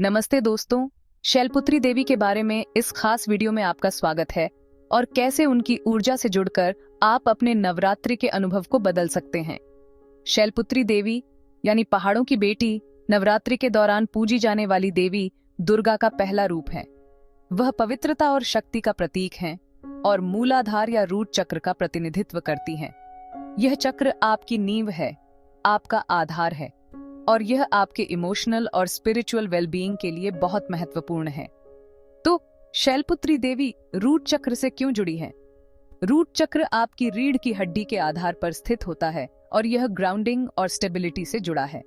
नमस्ते दोस्तों, शैलपुत्री देवी के बारे में इस खास वीडियो में आपका स्वागत है और कैसे उनकी ऊर्जा से जुड़कर आप अपने नवरात्रि के अनुभव को बदल सकते हैं। शैलपुत्री देवी यानी पहाड़ों की बेटी नवरात्रि के दौरान पूजी जाने वाली देवी दुर्गा का पहला रूप है। वह पवित्रता और शक्ति का प्रतीक हैं और मूलाधार या रूट चक्र का प्रतिनिधित्व करती हैं। यह चक्र आपकी नींव है, आपका आधार है और यह आपके इमोशनल और स्पिरिचुअल वेलबीइंग के लिए बहुत महत्वपूर्ण है। तो शैलपुत्री देवी रूट चक्र से क्यों जुड़ी है? रूट चक्र आपकी रीढ़ की हड्डी के आधार पर स्थित होता है और यह ग्राउंडिंग और स्टेबिलिटी से जुड़ा है।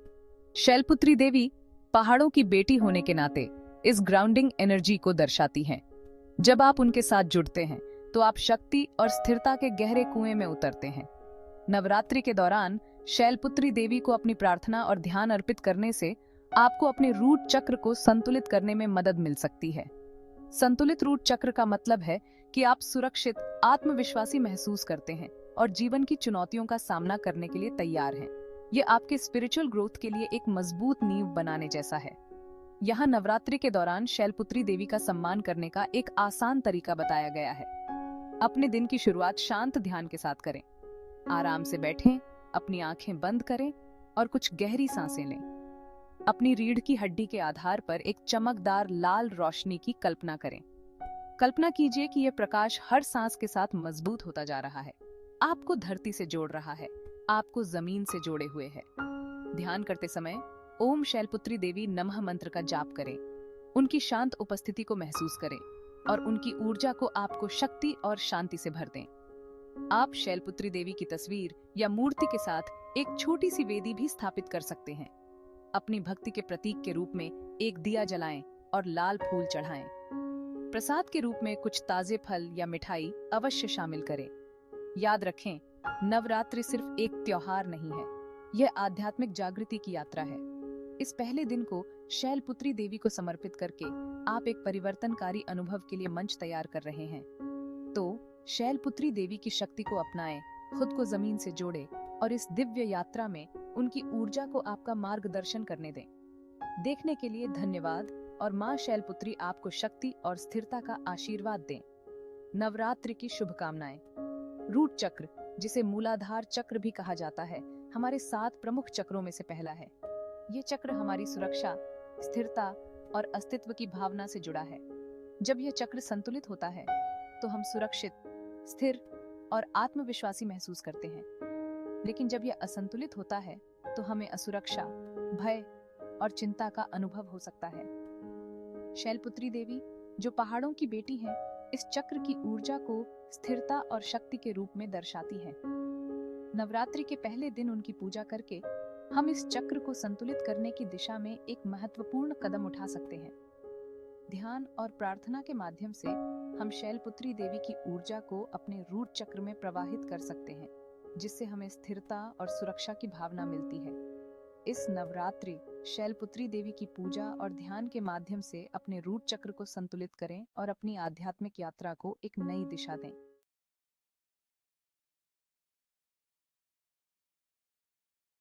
शैलपुत्री देवी पहाड़ों की बेटी होने के नाते इस ग्राउंडिंग एनर्जी को दर्शाती हैं। जब आप उनके साथ जुड़ते हैं तो आप शक्ति और स्थिरता के गहरे कुएं में उतरते हैं। नवरात्रि के दौरान शैलपुत्री देवी को अपनी प्रार्थना और ध्यान अर्पित करने से आपको अपने रूट चक्र को संतुलित करने में मदद मिल सकती है। संतुलित रूट चक्र का मतलब है कि आप सुरक्षित, आत्मविश्वासी महसूस करते हैं और जीवन की चुनौतियों का सामना करने के लिए तैयार हैं। ये आपके स्पिरिचुअल ग्रोथ के लिए एक मजबूत नींव बनाने जैसा है। यहाँ नवरात्रि के दौरान शैलपुत्री देवी का सम्मान करने का एक आसान तरीका बताया गया है। अपने दिन की शुरुआत शांत ध्यान के साथ करें। आराम से बैठें, अपनी आंखें बंद करें और कुछ गहरी सांसें लें। अपनी रीढ़ की हड्डी के आधार पर एक चमकदार लाल रोशनी की कल्पना करें। कल्पना कीजिए कि यह प्रकाश हर सांस के साथ मजबूत होता जा रहा है, आपको धरती से जोड़ रहा है, आपको जमीन से जोड़े हुए है। ध्यान करते समय ओम शैलपुत्री देवी नमः मंत्र का जाप करें। उनकी शांत उपस्थिति को महसूस करें और उनकी ऊर्जा को आपको शक्ति और शांति से भर दें। आप शैलपुत्री देवी की तस्वीर या मूर्ति के साथ एक छोटी सी वेदी भी स्थापित कर सकते हैं। अपनी भक्ति के प्रतीक के रूप में एक दिया जलाएं और लाल फूल चढ़ाएं। प्रसाद के रूप में कुछ ताजे फल या मिठाई अवश्य शामिल करें। याद रखें, नवरात्रि सिर्फ एक त्योहार नहीं है, यह आध्यात्मिक जागृति की यात्रा है। इस पहले दिन को शैलपुत्री देवी को समर्पित करके आप एक परिवर्तनकारी अनुभव के लिए मंच तैयार कर रहे हैं। तो शैलपुत्री देवी की शक्ति को अपनाएं, खुद को जमीन से जोड़ें और इस दिव्य यात्रा में उनकी ऊर्जा को आपका मार्गदर्शन करने दें। देखने के लिए धन्यवाद और मां शैलपुत्री आपको शक्ति और स्थिरता का आशीर्वाद दें। नवरात्रि की शुभकामनाएं। रूट चक्र, जिसे मूलाधार चक्र भी कहा जाता है, हमारे 7 प्रमुख चक्रों में से पहला है। ये चक्र हमारी सुरक्षा, स्थिरता और अस्तित्व की भावना से जुड़ा है। जब यह चक्र संतुलित होता है तो हम सुरक्षित, स्थिर और आत्मविश्वासी महसूस करते हैं। लेकिन जब यह असंतुलित होता है तो हमें असुरक्षा, भय और चिंता का अनुभव हो सकता है। शैलपुत्री देवी, जो पहाड़ों की बेटी हैं, इस चक्र की ऊर्जा को स्थिरता और शक्ति के रूप में दर्शाती है। नवरात्रि के पहले दिन उनकी पूजा करके हम इस चक्र को संतुलित करने की दिशा में एक महत्वपूर्ण कदम उठा सकते हैं। ध्यान और प्रार्थना के माध्यम से हम शैलपुत्री देवी की ऊर्जा को अपने रूट चक्र में प्रवाहित कर सकते हैं, जिससे हमें स्थिरता और सुरक्षा की भावना मिलती है। इस नवरात्रि शैलपुत्री देवी की पूजा और ध्यान के माध्यम से अपने रूट चक्र को संतुलित करें और अपनी आध्यात्मिक यात्रा को एक नई दिशा दें।